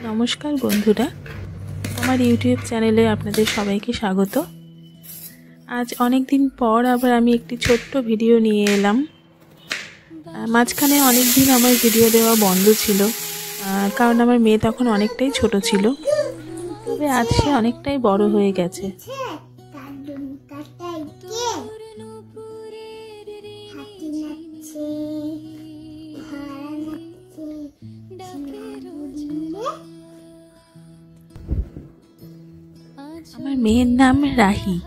নমস্কার বন্ধুরা, আমার ইউটিউব চ্যানেলে আপনাদের সবাইকে স্বাগত। আজ অনেক দিন পর আবার আমি একটি ছোট্ট ভিডিও নিয়ে এলাম। মাঝখানে অনেক দিন আমার ভিডিও দেওয়া বন্ধ ছিল, কারণ আমার মেয়ে তখন অনেকটাই ছোট ছিল। তবে আজ সে অনেকটাই বড় হয়ে গেছে। আমার মেয়ের নাম রাহি।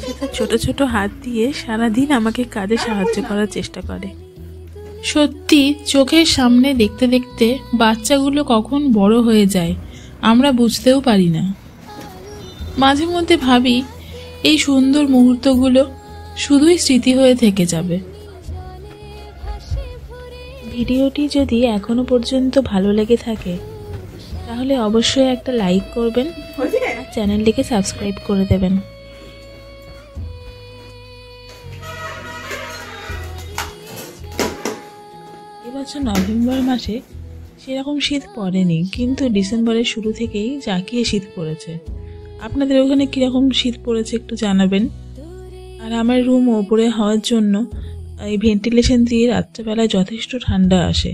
সে তার ছোট ছোট হাত দিয়ে সারাদিন আমাকে কাজে সাহায্য করার চেষ্টা করে। সত্যি চোখের সামনে দেখতে দেখতে বাচ্চাগুলো কখন বড় হয়ে যায় আমরা বুঝতেও পারি না। মাঝে মধ্যে ভাবি এই সুন্দর মুহূর্তগুলো শুধুই স্মৃতি হয়ে থেকে যাবে। ভিডিওটি যদি এখনো পর্যন্ত ভালো লেগে থাকে তাহলে অবশ্যই একটা লাইক করবেন আর চ্যানেলটিকে সাবস্ক্রাইব করে দেবেন। এবছর নভেম্বর মাসে সেরকম শীত পড়েনি, কিন্তু ডিসেম্বরের শুরু থেকেই জাঁকিয়ে শীত পড়েছে। আপনাদের ওখানে কীরকম শীত পড়েছে একটু জানাবেন। আর আমার রুম ওপরে হওয়ার জন্য এই ভেন্টিলেশন দিয়ে রাত্রেবেলায় যথেষ্ট ঠান্ডা আসে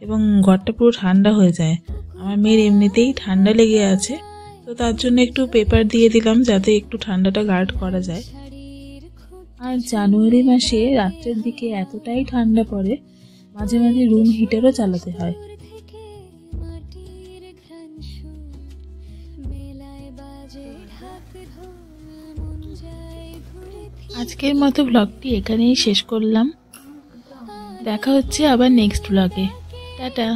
এবং ঘরটা পুরো ঠান্ডা হয়ে যায়। আমার মেয়ের এমনিতেই ঠান্ডা লেগে আছে, তো তার জন্য একটু পেপার দিয়ে দিলাম যাতে একটু ঠান্ডাটা গার্ড করা যায়। আর জানুয়ারি মাসে রাত্রের দিকে এতটাই ঠান্ডা পড়ে, মাঝে মাঝে রুম হিটারও চালাতে হয়। আজকের মতো ব্লগটি এখানেই শেষ করলাম। দেখা হচ্ছে আবার নেক্সট ব্লগে। টাটা।